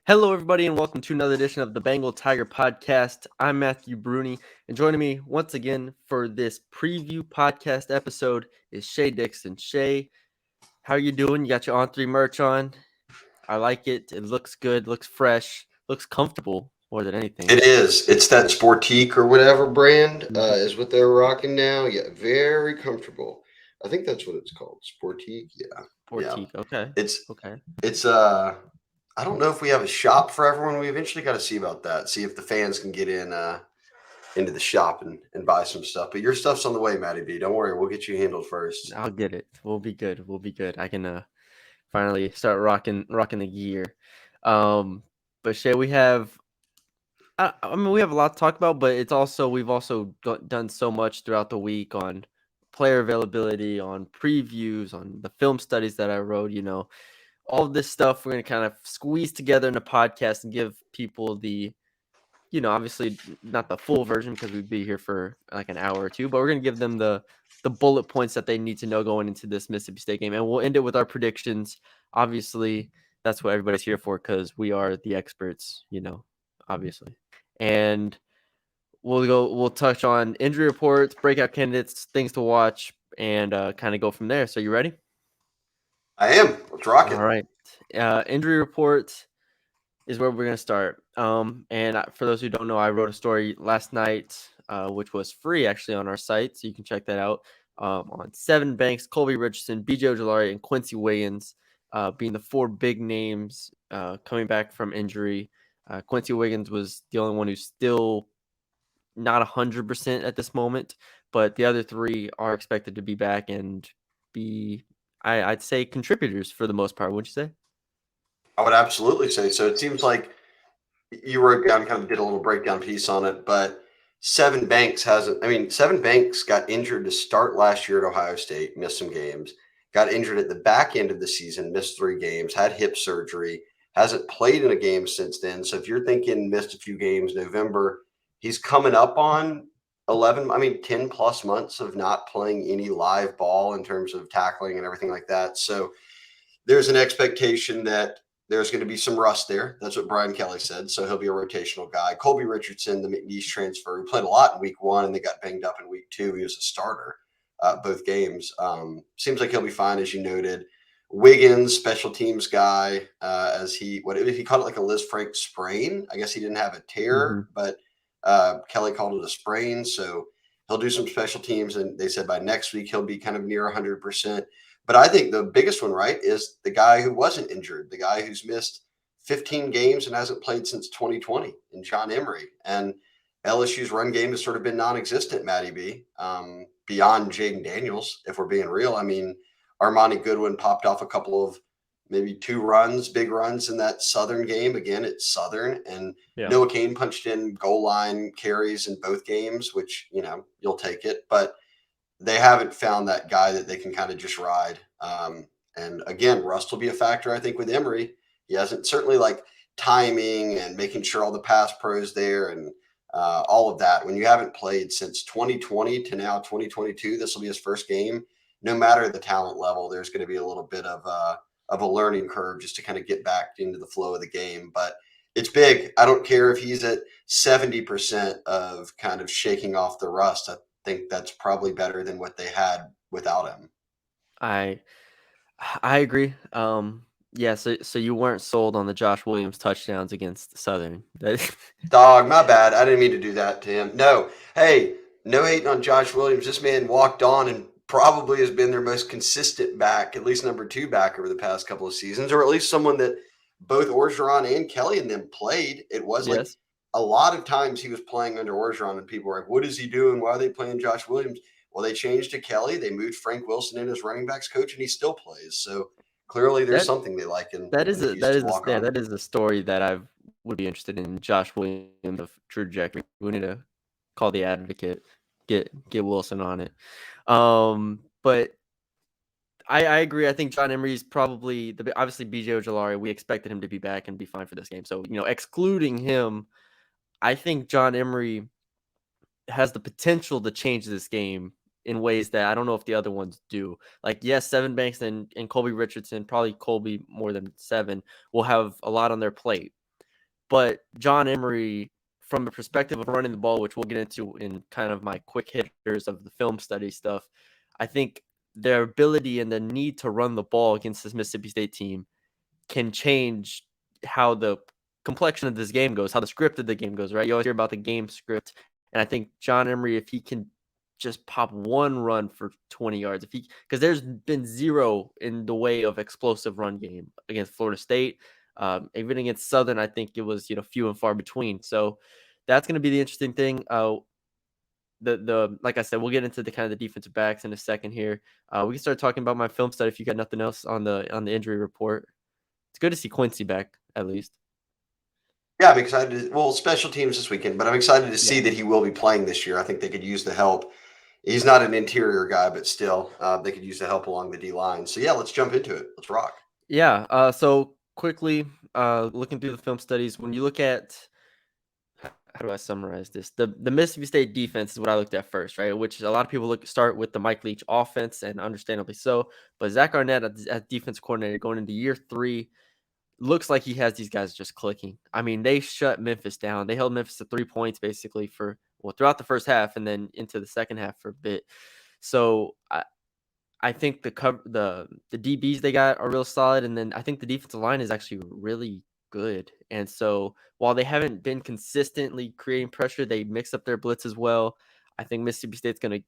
Hello, everybody, and welcome to another edition of the Bengal Tiger Podcast. I'm Matthew Brune, and joining me once again for this preview podcast episode is Shea Dixon. Shea, how are you doing? You got your On3 merch on. I like it. It looks good, looks fresh, looks comfortable more than anything. It is. It's that Sportique or whatever brand Mhm. is what they're rocking now. Yeah, very comfortable. I think that's what it's called. Sportique. Yeah, yeah. Portique. Okay. It's Okay. it's I don't know if we have a shop for everyone. We eventually got to see about that. See if the fans can get in into the shop and buy some stuff. But your stuff's on the way, Matty B. Don't worry, we'll get you handled first. I'll get it. We'll be good. We'll be good. I can finally start rocking the gear. Um, but Shea, we have a lot to talk about, but we've also done so much throughout the week on player availability, on previews, on the film studies that I wrote. All of this stuff we're gonna kind of squeeze together in a podcast and give people obviously not the full version because we'd be here for like an hour or two, but we're gonna give them the bullet points that they need to know going into this Mississippi State game, and we'll end it with our predictions. Obviously, that's what everybody's here for because we are the experts. Obviously, and we'll touch on injury reports, breakout candidates, things to watch, and kind of go from there. So you ready? I am. Let's rock All it. right. Injury report is where we're gonna start. For those who don't know, I wrote a story last night, which was free actually on our site, so you can check that out. On Seven Banks, Colby Richardson, B.J. Ojolari, and Quincy Wiggins being the four big names coming back from injury. Quincy Wiggins was the only one who's still not 100% at this moment, but the other three are expected to be back and be, I'd say, contributors for the most part. Wouldn't you say? I would absolutely say so. It seems like you wrote down, kind of did a little breakdown piece on it, but Seven Banks hasn't. I mean, Seven Banks got injured to start last year at Ohio State, missed some games, got injured at the back end of the season, missed 3 games, had hip surgery, hasn't played in a game since then. So if you're thinking missed a few games November, he's coming up on 11, I mean, 10 plus months of not playing any live ball in terms of tackling and everything like that. So there's an expectation that there's going to be some rust there. That's what Brian Kelly said. So he'll be a rotational guy. Colby Richardson, the McNeese transfer, who played a lot in week 1 and they got banged up in week 2. He was a starter both games. Seems like he'll be fine, as you noted. Wiggins, special teams guy, as he called it, like a Liz Frank sprain. I guess he didn't have a tear, Mm-hmm. but Kelly called it a sprain. So he'll do some special teams, and they said by next week he'll be kind of near 100%. But I think the biggest one, right, is the guy who wasn't injured, the guy who's missed 15 games and hasn't played since 2020, and John Emery. And LSU's run game has sort of been non-existent, Matty B. Beyond Jaden Daniels, if we're being real. I mean, Armani Goodwin popped off a couple of maybe 2 runs, big runs in that Southern game. Again, it's Southern, and Yeah. Noah Kane punched in goal line carries in both games, which you'll take it, but they haven't found that guy that they can kind of just ride. And again, rust will be a factor, I think, with Emery. He hasn't, certainly, like timing and making sure all the pass pros there and all of that. When you haven't played since 2020 to now 2022, this will be his first game. No matter the talent level, there's going to be a little bit of a learning curve just to kind of get back into the flow of the game. But it's big. I don't care if he's at 70% of kind of shaking off the rust. I think that's probably better than what they had without him. I I agree. Yeah, so you weren't sold on the Josh Williams touchdowns against Southern. Dog, my bad. I didn't mean to do that to him. No, hey, no hating on Josh Williams. This man walked on and probably has been their most consistent back, at least number 2 back over the past couple of seasons, or at least someone that both Orgeron and Kelly and them played. It was like Yes. a lot of times he was playing under Orgeron, and people were like, "What is he doing? Why are they playing Josh Williams?" Well, they changed to Kelly. They moved Frank Wilson in as running backs coach, and he still plays. So clearly, there's That something they like that in is a a that Houston is the walk yeah, on. that is the story that I would be interested in Josh Williams of trajectory. We need to call the advocate, get Wilson on it. But I agree. I think John Emery's probably obviously BJ Ojolari. We expected him to be back and be fine for this game. So excluding him, I think John Emery has the potential to change this game in ways that I don't know if the other ones do. Like, yes, Seven Banks and Colby Richardson, probably Colby more than Seven, will have a lot on their plate. But John Emery, from the perspective of running the ball, which we'll get into in kind of my quick hitters of the film study stuff, I think their ability and the need to run the ball against this Mississippi State team can change how the complexion of this game goes, how the script of the game goes, right? You always hear about the game script. And I think John Emery, if he can just pop one run for 20 yards, because there's been zero in the way of explosive run game against Florida State. Even against Southern, I think it was, few and far between. So that's going to be the interesting thing. The like I said, we'll get into the kind of the defensive backs in a second here. We can start talking about my film study if you got nothing else on the injury report. It's good to see Quincy back, at least. Yeah, I'm excited. Well, special teams this weekend, but I'm excited to see that he will be playing this year. I think they could use the help. He's not an interior guy, but still, they could use the help along the D line. So yeah, let's jump into it. Let's rock. Yeah. So quickly, looking through the film studies, when you look at, how do I summarize this? The Mississippi State defense is what I looked at first, right? Which a lot of people start with the Mike Leach offense, and understandably so. But Zach Arnett as defense coordinator going into year 3, looks like he has these guys just clicking. I mean, they shut Memphis down. They held Memphis to 3 points basically throughout the first half and then into the second half for a bit. So I think the DBs they got are real solid, and then I think the defensive line is actually really good. And so while they haven't been consistently creating pressure, they mix up their blitz as well. I think Mississippi State's going to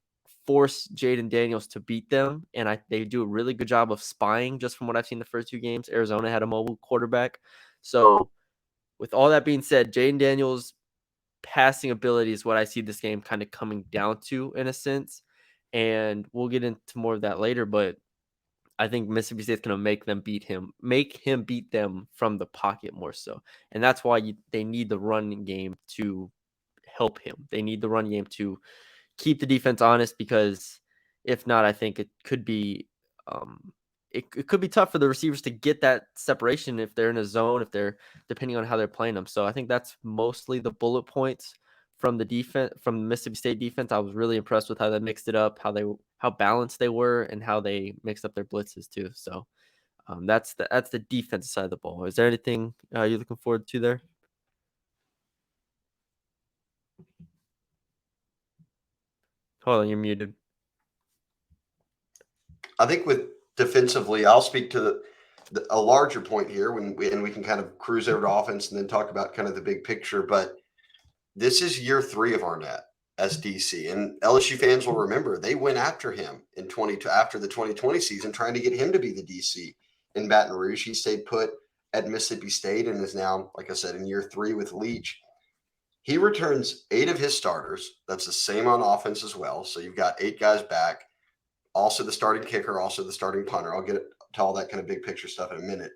force Jaden Daniels to beat them, and they do a really good job of spying just from what I've seen the first 2 games. Arizona had a mobile quarterback. So with all that being said, Jaden Daniels' passing ability is what I see this game kind of coming down to in a sense. And we'll get into more of that later, but I think Mississippi State's going to make him beat them from the pocket more so. And that's why they need the running game to help him. They need the run game to keep the defense honest, because if not, I think it could be it could be tough for the receivers to get that separation if they're in a zone, if they're depending on how they're playing them. So I think that's mostly the bullet points from the defense, from the Mississippi State defense. I was really impressed with how they mixed it up, how balanced they were, and how they mixed up their blitzes too. So that's the defensive side of the ball. Is there anything you're looking forward to there? Hold on, you're muted. I think with defensively, I'll speak to a larger point here and we can kind of cruise over to offense and then talk about kind of the big picture. But this is year 3 of Arnett as DC, and LSU fans will remember they went after him after the 2020 season, trying to get him to be the DC in Baton Rouge. He stayed put at Mississippi State and is now, like I said, in year 3 with Leach. He returns 8 of his starters. That's the same on offense as well. So you've got 8 guys back. Also the starting kicker, also the starting punter. I'll get to all that kind of big picture stuff in a minute.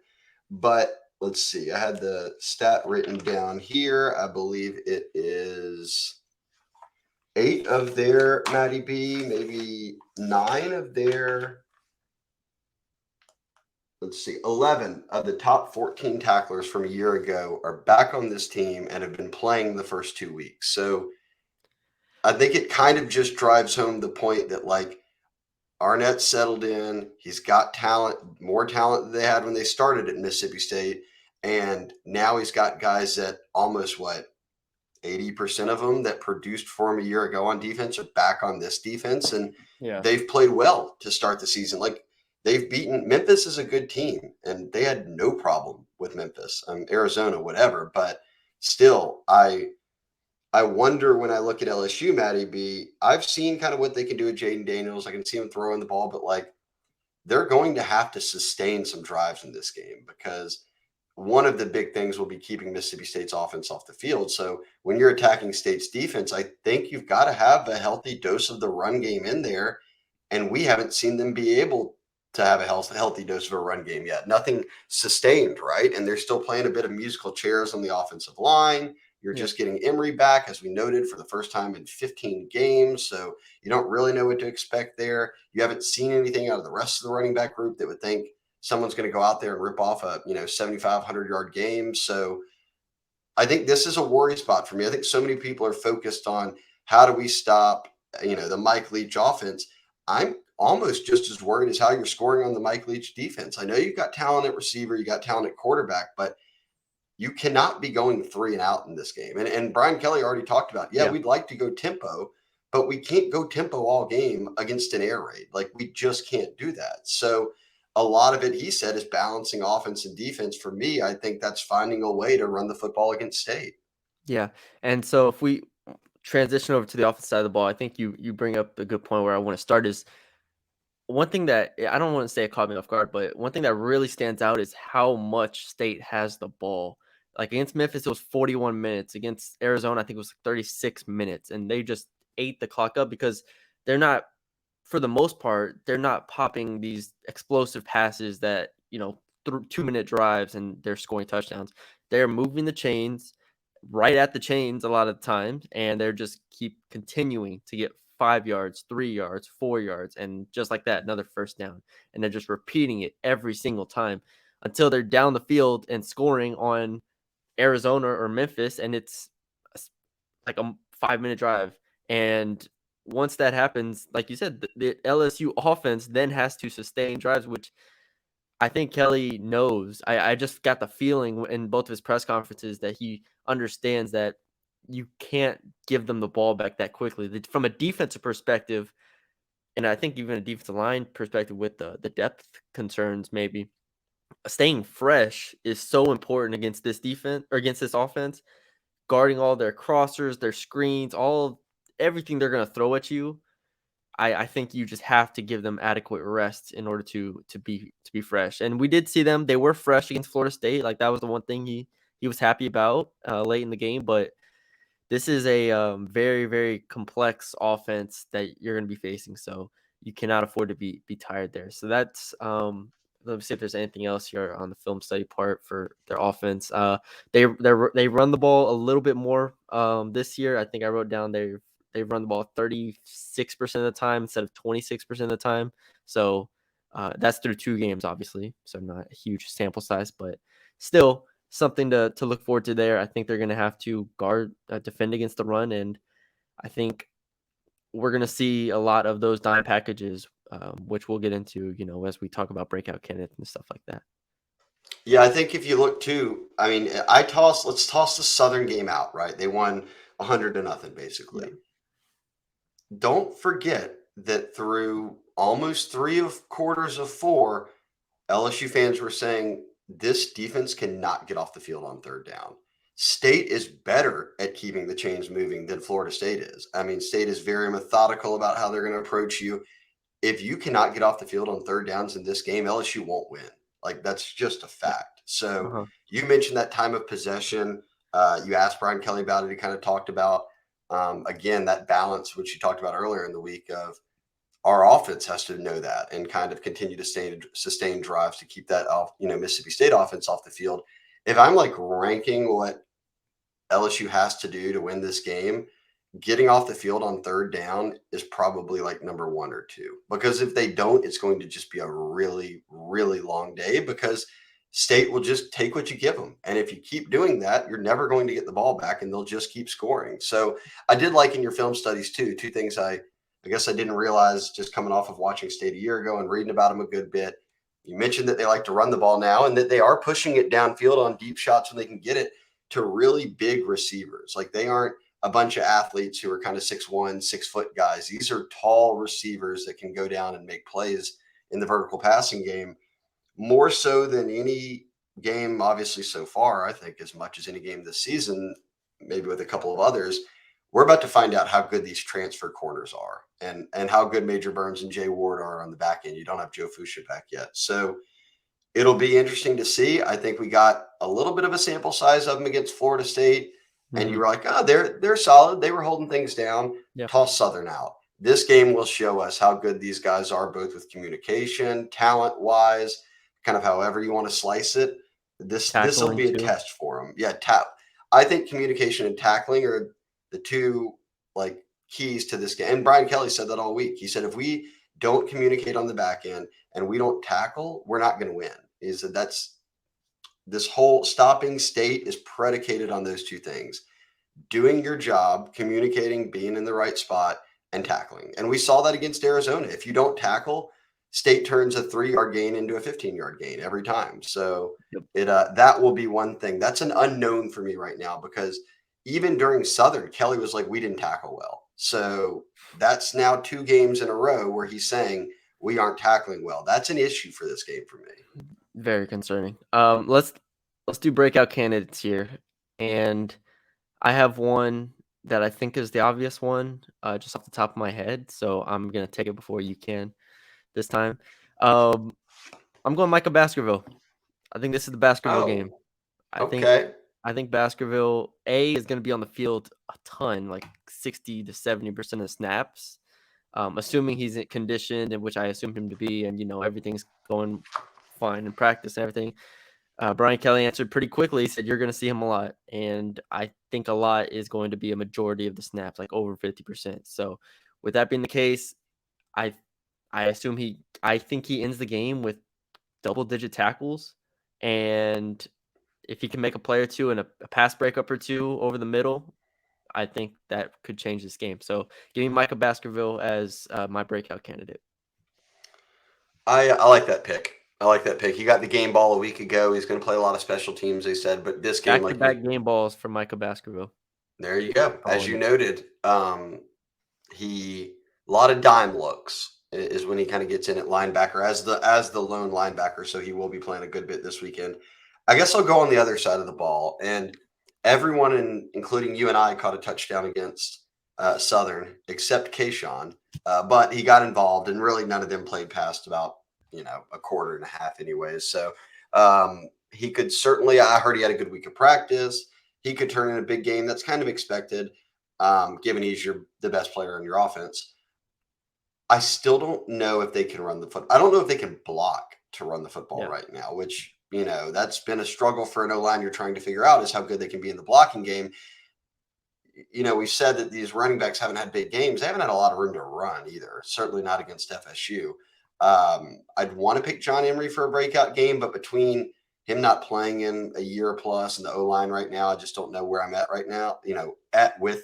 But let's see. I had the stat written down here. I believe it is 8 of their, Matty B, maybe 9 of their, 11 of the top 14 tacklers from a year ago are back on this team and have been playing the first 2 weeks. So I think it kind of just drives home the point that, like, Arnett settled in. He's got talent, more talent than they had when they started at Mississippi State. And now he's got guys that almost 80% of them that produced for him a year ago on defense are back on this defense. And they've played well to start the season. Like, they've beaten Memphis is a good team, and they had no problem with Memphis, Arizona, whatever. But still, I wonder when I look at LSU, Matty B, I've seen kind of what they can do with Jaden Daniels. I can see him throwing the ball, but like, they're going to have to sustain some drives in this game, because one of the big things will be keeping Mississippi State's offense off the field. So when you're attacking State's defense, I think you've got to have a healthy dose of the run game in there. And we haven't seen them be able to have a healthy dose of a run game yet. Nothing sustained, right? And they're still playing a bit of musical chairs on the offensive line. You're just getting Emery back, as we noted, for the first time in 15 games. So you don't really know what to expect there. You haven't seen anything out of the rest of the running back group that would think someone's going to go out there and rip off a 7,500-yard game. So I think this is a worry spot for me. I think so many people are focused on how do we stop the Mike Leach offense. I'm almost just as worried as how you're scoring on the Mike Leach defense. I know you've got talent at receiver, you got talent at quarterback, but you cannot be going 3 and out in this game. And Brian Kelly already talked about, Yeah. we'd like to go tempo, but we can't go tempo all game against an air raid. Like, we just can't do that. So a lot of it, he said, is balancing offense and defense. For me, I think that's finding a way to run the football against State. Yeah. And so if we transition over to the offense side of the ball, I think you bring up a good point where I want to start is one thing that I don't want to say it caught me off guard, but one thing that really stands out is how much State has the ball. Like against Memphis, it was 41 minutes. Against Arizona, I think it was 36 minutes. And they just ate the clock up because they're not, for the most part, they're not popping these explosive passes that, 2-minute drives and they're scoring touchdowns. They're moving the chains right at the chains a lot of times, and they're just keep continuing to get 5 yards, 3 yards, 4 yards, and just like that, another first down. And they're just repeating it every single time until they're down the field and scoring on Arizona or Memphis, and it's like a 5-minute drive. And once that happens, like you said, the LSU offense then has to sustain drives, which I think Kelly knows. I just got the feeling in both of his press conferences that he understands that you can't give them the ball back that quickly. From a defensive perspective, and I think even a defensive line perspective with the depth concerns, maybe staying fresh is so important against this defense or against this offense, guarding all their crossers, their screens, everything they're going to throw at you. I think you just have to give them adequate rest in order to be fresh. And we did see them; they were fresh against Florida State. Like that was the one thing he was happy about late in the game. But this is a very, very complex offense that you're going to be facing. So you cannot afford to be tired there. So that's let me see if there's anything else here on the film study part for their offense. They run the ball a little bit more this year. I think I wrote down they run the ball 36% of the time instead of 26% of the time. So that's through 2 games, obviously. So not a huge sample size, but still something to look forward to there. I think they're going to have to defend against the run, and I think we're going to see a lot of those dime packages, which we'll get into, as we talk about breakout candidates and stuff like that. Yeah, I think if you look too, I mean, let's toss the Southern game out, right? They won 100-0, basically. Yeah. Don't forget that through almost 3 quarters of 4, LSU fans were saying this defense cannot get off the field on third down. State is better at keeping the chains moving than Florida State is. I mean, State is very methodical about how they're going to approach you. If you cannot get off the field on third downs in this game, LSU won't win. Like, that's just a fact. So you mentioned that time of possession. You asked Brian Kelly about it. He kind of talked about, again, that balance, which you talked about earlier in the week of our offense has to know that and kind of continue to sustain drives to keep that off, Mississippi State offense off the field. If I'm like ranking what LSU has to do to win this game, getting off the field on third down is probably like number 1 or 2, because if they don't, it's going to just be a really, really long day because State will just take what you give them. And if you keep doing that, you're never going to get the ball back and they'll just keep scoring. So I did like in your film studies too, 2 things I guess I didn't realize just coming off of watching State a year ago and reading about them a good bit. You mentioned that they like to run the ball now and that they are pushing it downfield on deep shots when they can get it to really big receivers. Like they aren't a bunch of athletes who are kind of 6'1", 6-foot guys. These are tall receivers that can go down and make plays in the vertical passing game more so than any game, obviously, so far. I think as much as any game this season, maybe with a couple of others. We're about to find out how good these transfer corners are and how good Major Burns and Jay Ward are on the back end. You don't have Joe Fuchsia back yet. So it'll be interesting to see. I think we got a little bit of a sample size of them against Florida State. And you were like, oh, they're solid. They were holding things down. Yeah. Toss Southern out. This game will show us how good these guys are, both with communication, talent-wise, kind of however you want to slice it. This will be a test for them. Yeah, I think communication and tackling are the 2 like keys to this game. And Brian Kelly said that all week. He said, if we don't communicate on the back end and we don't tackle, we're not going to win. He said this whole stopping State is predicated on those 2 things: doing your job, communicating, being in the right spot, and tackling. And we saw that against Arizona. If you don't tackle, State turns a 3-yard gain into a 15-yard gain every time. So Yep. that will be one thing. That's an unknown for me right now because even during Southern, Kelly was like, we didn't tackle well. So that's now 2 games in a row where he's saying we aren't tackling well. That's an issue for this game for me. Very concerning. Let's do breakout candidates here, and I have one that I think is the obvious one, just off the top of my head. So I'm gonna take it before you can this time. I'm going Micah Baskerville. I think this is the Baskerville game. Oh, I think okay. I think Baskerville is going to be on the field a ton, like 60 to 70% of snaps, assuming he's conditioned, and which I assume him to be, and everything's going fine in practice and everything. Brian Kelly answered pretty quickly. He said you're going to see him a lot, and I think a lot is going to be a majority of the snaps, like over 50%. So, with that being the case, I I think he ends the game with double-digit tackles, and if he can make a play or two and a pass breakup or two over the middle, I think that could change this game. So give me Micah Baskerville as my breakout candidate. I like that pick. I like that pick. He got the game ball a week ago. He's going to play a lot of special teams, they said. But this game, like you, Back-to-back game balls for Micah Baskerville. there you go. As Calling you it. noted, he a lot of dime looks is when he kind of gets in at linebacker as the lone linebacker. So he will be playing a good bit this weekend. I guess I'll go on the other side of the ball, and everyone, including you and I, caught a touchdown against Southern except Kayshawn, but he got involved, and really none of them played past about a quarter and a half, anyways. So he could certainly. I heard he had a good week of practice. He could turn in a big game. That's kind of expected, given he's the best player in your offense. I still don't know if they can run the foot. I don't know if they can block to run the football right now, which that's been a struggle for an O-line. You're trying to figure out is how good they can be in the blocking game. We've said that these running backs haven't had big games. They haven't had a lot of room to run either. Certainly not against FSU. I'd want to pick John Emery for a breakout game, but between him not playing in a year plus and the O-line right now, I just don't know where I'm at right now, with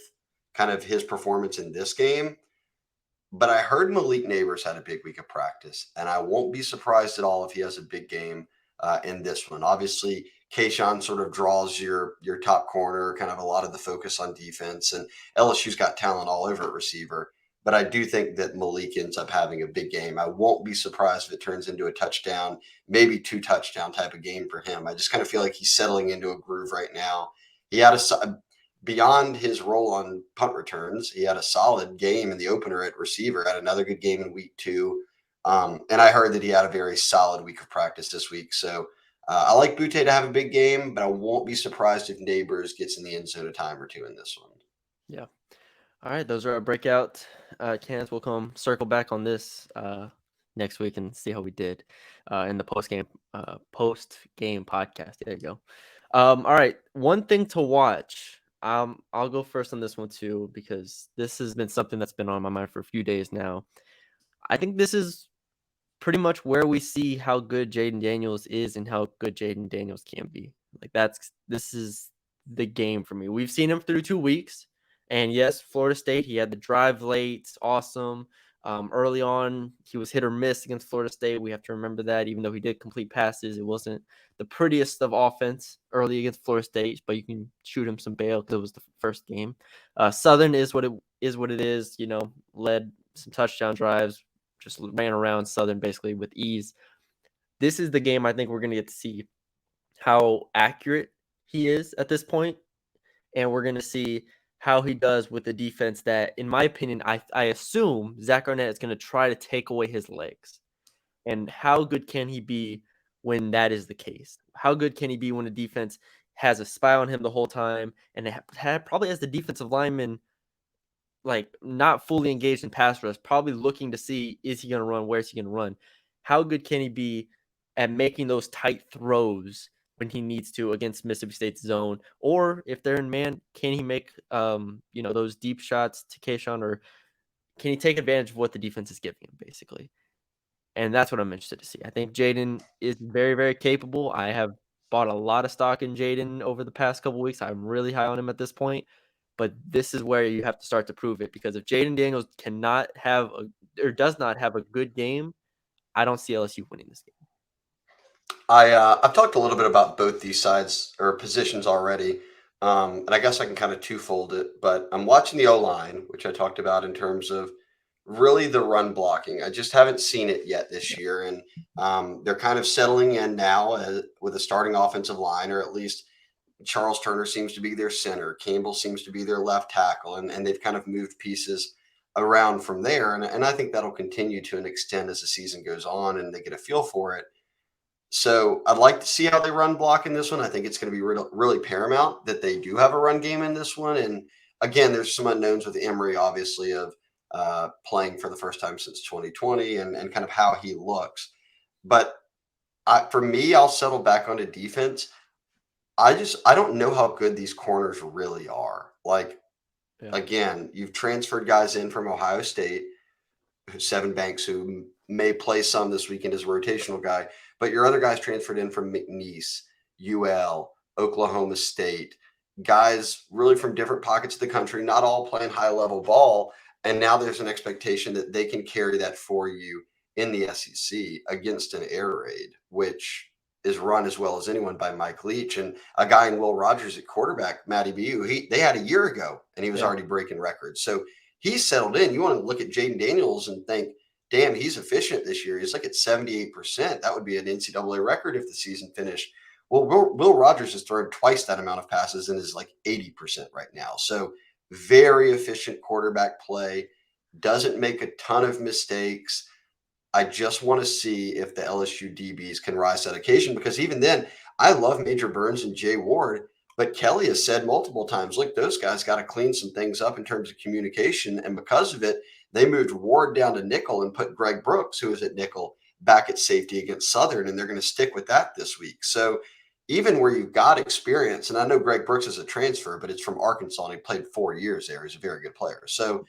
kind of his performance in this game. But I heard Malik Neighbors had a big week of practice, and I won't be surprised at all if he has a big game in this one. Obviously, Kayshawn sort of draws your top corner, kind of a lot of the focus on defense, and LSU's got talent all over at receiver. But I do think that Malik ends up having a big game. I won't be surprised if it turns into a touchdown, maybe 2 touchdown type of game for him. I just kind of feel like he's settling into a groove right now. He had beyond his role on punt returns, he had a solid game in the opener at receiver, had another good game in week 2. And I heard that he had a very solid week of practice this week. So I like Butte to have a big game, but I won't be surprised if Neighbors gets in the end zone a time or two in this one. Yeah. All right. Those are our breakout cans. We'll circle back on this next week and see how we did in the post game podcast. There you go. All right. One thing to watch. I'll go first on this one too, because this has been something that's been on my mind for a few days now. I think this is pretty much where we see how good Jaden Daniels is and how good Jaden Daniels can be. Like this is the game for me. We've seen him through 2 weeks, and yes, Florida State, he had the drive late, awesome. Early on, he was hit or miss against Florida State. We have to remember that, even though he did complete passes, it wasn't the prettiest of offense early against Florida State, but you can shoot him some bail because it was the first game. Southern is what it is. Led some touchdown drives, just ran around Southern basically with ease. This is the game I think we're going to get to see how accurate he is at this point, and we're going to see how he does with the defense that, in my opinion, I assume Zach Arnett is going to try to take away his legs. And how good can he be when that is the case? How good can he be when a defense has a spy on him the whole time and probably has the defensive lineman like not fully engaged in pass rush, probably looking to see, is he going to run? Where's he going to run? How good can he be at making those tight throws when he needs to against Mississippi State's zone? Or if they're in man, can he make, those deep shots to Kayshawn, or can he take advantage of what the defense is giving him basically? And that's what I'm interested to see. I think Jaden is very, very capable. I have bought a lot of stock in Jaden over the past couple weeks. I'm really high on him at this point. But this is where you have to start to prove it, because if Jaden Daniels does not have a good game, I don't see LSU winning this game. I've talked a little bit about both these sides or positions already, and I guess I can kind of twofold it. But I'm watching the O line, which I talked about in terms of really the run blocking. I just haven't seen it yet this year, and they're kind of settling in now with a starting offensive line, or at least Charles Turner seems to be their center. Campbell seems to be their left tackle, and they've kind of moved pieces around from there. And I think that'll continue to an extent as the season goes on and they get a feel for it. So I'd like to see how they run block in this one. I think it's going to be really paramount that they do have a run game in this one. And again, there's some unknowns with Emory, obviously, of playing for the first time since 2020 and kind of how he looks. But for me, I'll settle back onto defense. I don't know how good these corners really are. Like, again, you've transferred guys in from Ohio State, Seven Banks, who may play some this weekend as a rotational guy, but your other guys transferred in from McNeese, UL, Oklahoma State, guys really from different pockets of the country, not all playing high level ball. And now there's an expectation that they can carry that for you in the SEC against an air raid, which is run as well as anyone by Mike Leach and a guy in Will Rogers at quarterback, Matty B, who they had a year ago and he was already breaking records. So he's settled in. You want to look at Jaden Daniels and think, damn, he's efficient this year. He's like at 78%. That would be an NCAA record if the season finished. Well, Will Rogers has thrown twice that amount of passes and is like 80% right now. So very efficient quarterback play, doesn't make a ton of mistakes. I just want to see if the LSU DBs can rise to that occasion, because even then, I love Major Burns and Jay Ward, but Kelly has said multiple times, look, those guys got to clean some things up in terms of communication. And because of it, they moved Ward down to nickel and put Greg Brooks, who was at nickel, back at safety against Southern, and they're going to stick with that this week. So even where you've got experience, and I know Greg Brooks is a transfer, but it's from Arkansas, and he played 4 years there. He's a very good player. So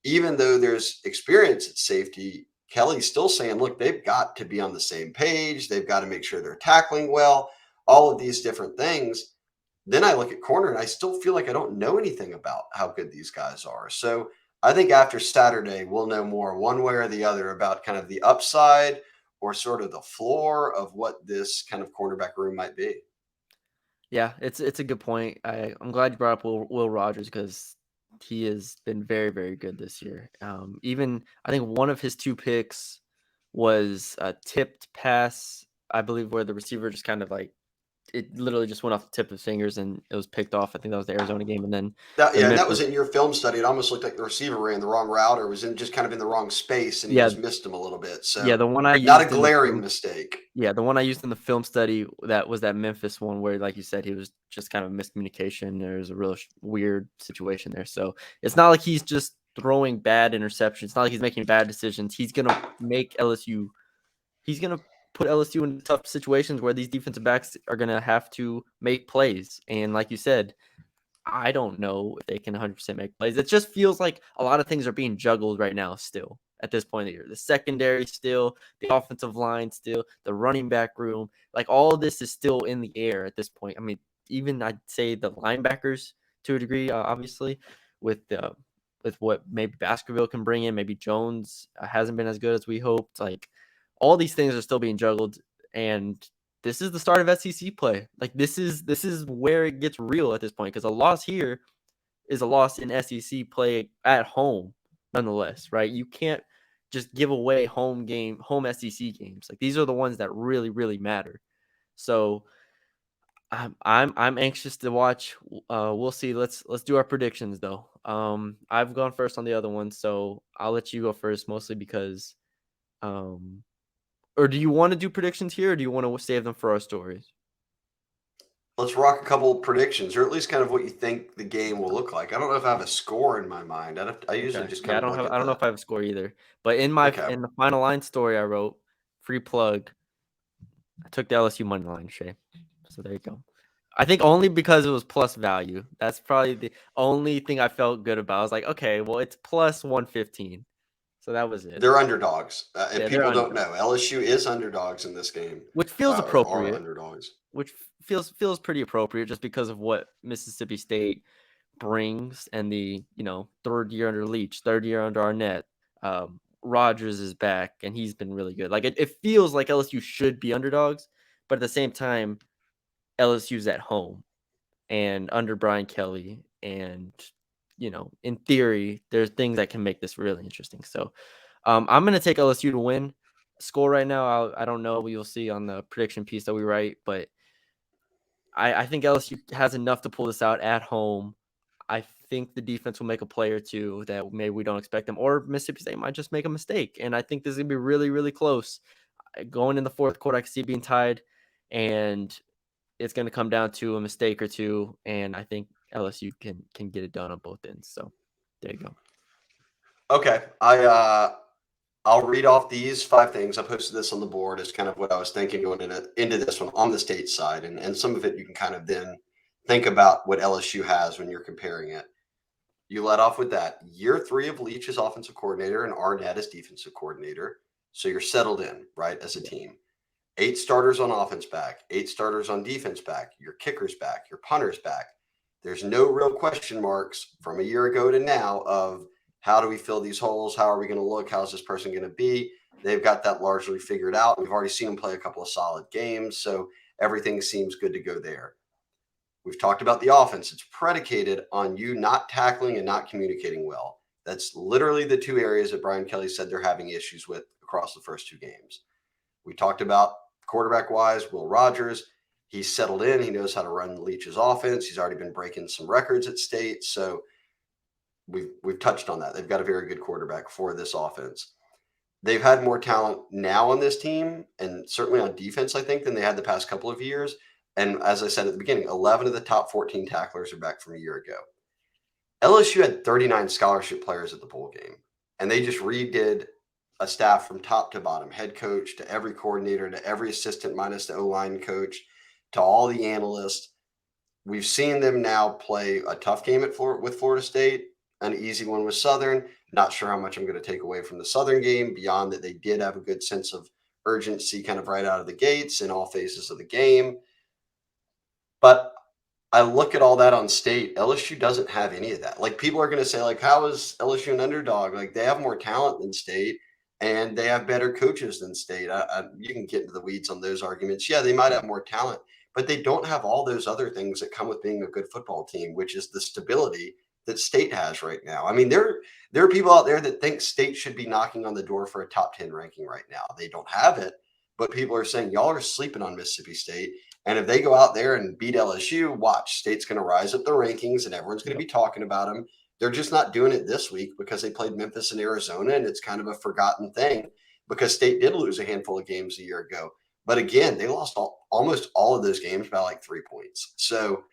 even though there's experience at safety, Kelly's still saying, look, they've got to be on the same page. They've got to make sure they're tackling well, all of these different things. Then I look at corner and I still feel like I don't know anything about how good these guys are. So I think after Saturday, we'll know more one way or the other about kind of the upside or sort of the floor of what this kind of cornerback room might be. Yeah, it's a good point. I'm glad you brought up Will Rogers because he has been very, very good this year. Even I think one of his 2 picks was a tipped pass, I believe, where the receiver just kind of like it literally just went off the tip of his fingers and it was picked off. I think that was the Arizona game, and then And that was in your film study. It almost looked like the receiver ran the wrong route or was just kind of in the wrong space, and he just missed him a little bit. So the one I used not a glaring mistake. Yeah, the one I used in the film study, that was that Memphis one where, like you said, he was just kind of miscommunication. There's a real weird situation there. So it's not like he's just throwing bad interceptions. It's not like he's making bad decisions. He's going to make LSU – he's going to put LSU in tough situations where these defensive backs are going to have to make plays. And like you said, I don't know if they can 100% make plays. It just feels like a lot of things are being juggled right now still at this point of the year. The secondary still, the offensive line still, the running back room. Like all of this is still in the air at this point. I mean, even I'd say the linebackers to a degree, obviously, with what maybe Baskerville can bring in. Maybe Jones hasn't been as good as we hoped. Like all these things are still being juggled, and this is the start of SEC play. Like this is where it gets real at this point, because a loss here is a loss in SEC play at home, nonetheless, right? You can't just give away home SEC games. Like these are the ones that really, really matter. So I'm anxious to watch. We'll see. Let's do our predictions though. I've gone first on the other one, so I'll let you go first, mostly because or do you want to do predictions here, or do you want to save them for our stories? Let's rock a couple of predictions, or at least kind of what you think the game will look like. I don't know if I have a score in my mind. I usually just kind of look at I don't know if I have a score either. But in the final line story I wrote, free plug, I took the LSU money line, Shea. So there you go. I think only because it was plus value. That's probably the only thing I felt good about. I was like, okay, well, it's plus 115. So that was it. They're underdogs. And people don't underdogs. know. LSU is underdogs in this game. Which feels appropriate. Are underdogs. Which feels pretty appropriate just because of what Mississippi State brings and the, third year under Leach, third year under Arnett. Rogers is back, and he's been really good. Like it feels like LSU should be underdogs, but at the same time, LSU's at home and under Brian Kelly, and in theory, there's things that can make this really interesting. So, I'm gonna take LSU to win. Score right now, I don't know. We'll see on the prediction piece that we write, but I think LSU has enough to pull this out at home. I think the defense will make a play or two that maybe we don't expect them, or Mississippi State might just make a mistake. And I think this is gonna be really, really close. Going in the fourth quarter, I can see it being tied, and it's gonna come down to a mistake or two. And I think LSU can get it done on both ends. So there you go. Okay, I'll read off these 5 things. I posted this on the board as kind of what I was thinking going into this one on the state side, and some of it you can kind of then think about what LSU has when you're comparing it. You let off with that. Year 3 of Leach as offensive coordinator and Arnett as defensive coordinator. So you're settled in, right, as a team. 8 starters on offense back, 8 starters on defense back, your kicker's back, your punter's back. There's no real question marks from a year ago to now of how do we fill these holes? How are we going to look? How's this person going to be? They've got that largely figured out. We've already seen them play a couple of solid games, so everything seems good to go there. We've talked about the offense. It's predicated on you not tackling and not communicating well. That's literally the 2 areas that Brian Kelly said they're having issues with across the first 2 games. We talked about quarterback-wise, Will Rogers. He's settled in. He knows how to run Leach's offense. He's already been breaking some records at state. So we've touched on that. They've got a very good quarterback for this offense. They've had more talent now on this team, and certainly on defense, I think, than they had the past couple of years. And as I said at the beginning, 11 of the top 14 tacklers are back from a year ago. LSU had 39 scholarship players at the bowl game, and they just redid a staff from top to bottom, head coach to every coordinator to every assistant minus the O-line coach to all the analysts. We've seen them now play a tough game with Florida State, an easy one with Southern. Not sure how much I'm going to take away from the Southern game beyond that they did have a good sense of urgency kind of right out of the gates in all phases of the game. But I look at all that on state. LSU doesn't have any of that. Like, people are going to say, like, how is LSU an underdog? Like, they have more talent than state, and they have better coaches than state. You can get into the weeds on those arguments. Yeah, they might have more talent, but they don't have all those other things that come with being a good football team, which is the stability that state has right now. I mean, there are people out there that think state should be knocking on the door for a top 10 ranking right now. They don't have it, but people are saying y'all are sleeping on Mississippi State. And if they go out there and beat LSU, watch, state's going to rise up the rankings and everyone's going to be talking about them. They're just not doing it this week because they played Memphis and Arizona, and it's kind of a forgotten thing because state did lose a handful of games a year ago. But again, they lost almost all of those games by like 3 points. So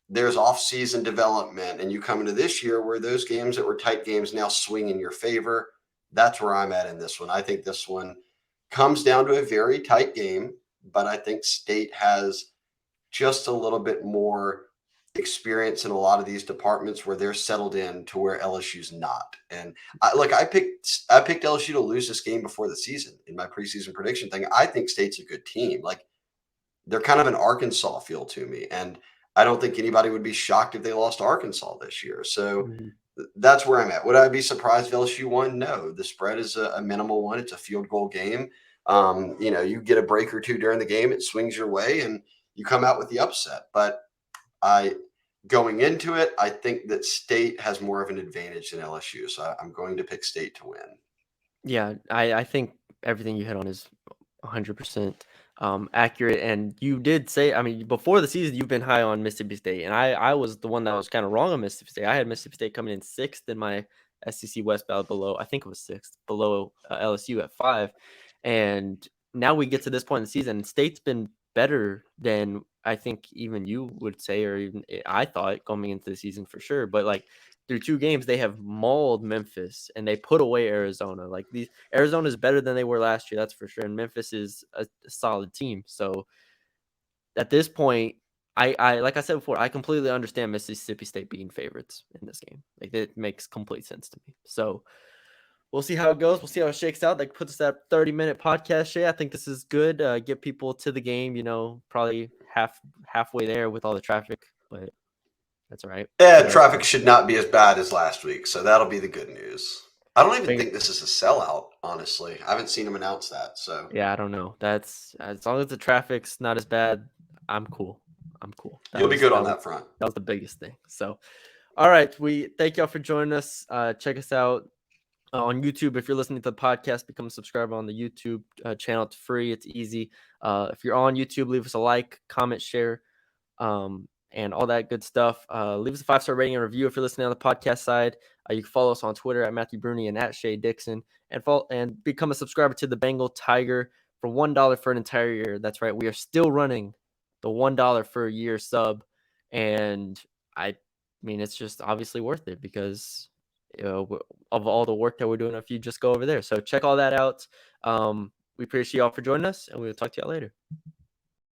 there's off-season development, and you come into this year where those games that were tight games now swing in your favor. That's where I'm at in this one. I think this one comes down to a very tight game, but I think state has just a little bit more experience in a lot of these departments where they're settled in to where LSU's not. And I picked LSU to lose this game before the season in my preseason prediction thing. I think state's a good team. Like, they're kind of an Arkansas feel to me. And I don't think anybody would be shocked if they lost Arkansas this year. So that's where I'm at. Would I be surprised if LSU won? No. The spread is a minimal one. It's a field goal game. You get a break or two during the game, it swings your way, and you come out with the upset. But going into it, I think that state has more of an advantage than LSU. So I'm going to pick state to win. Yeah, I think everything you hit on is 100% accurate. And you did say, I mean, before the season, you've been high on Mississippi State, and I was the one that was kind of wrong on Mississippi State. I had Mississippi State coming in 6th in my SEC West ballot below, I think it was 6th, below LSU at 5. And now we get to this point in the season, and State's been better than I think even you would say, or even I thought going into the season for sure. But like, through 2 games, they have mauled Memphis and they put away Arizona. Like, Arizona is better than they were last year, that's for sure. And Memphis is a solid team. So at this point, I like I said before, I completely understand Mississippi State being favorites in this game. Like, it makes complete sense to me. So we'll see how it goes. We'll see how it shakes out. That puts us at 30-minute podcast, Shay. I think this is good. Get people to the game, probably halfway there with all the traffic, but that's all right. Yeah, traffic should not be as bad as last week, so that'll be the good news. I don't even think this is a sellout, honestly. I haven't seen them announce that. So Yeah, I don't know. That's as long as the traffic's not as bad, I'm cool. I'm cool. you'll be good on that front. That was the biggest thing. So, all right, we thank y'all for joining us. Check us out on YouTube. If you're listening to the podcast, become a subscriber on the YouTube channel. It's free. It's easy. If you're on YouTube, leave us a like, comment, share, and all that good stuff. Leave us a 5-star rating and review if you're listening on the podcast side. You can follow us on Twitter at Matthew Brune and at Shea Dixon, and become a subscriber to the Bengal Tiger for $1 for an entire year. That's right. We are still running the $1 for a year sub, and I mean, it's just obviously worth it because of all the work that we're doing. If you just go over there, so check all that out. We appreciate y'all for joining us, and we'll talk to y'all later.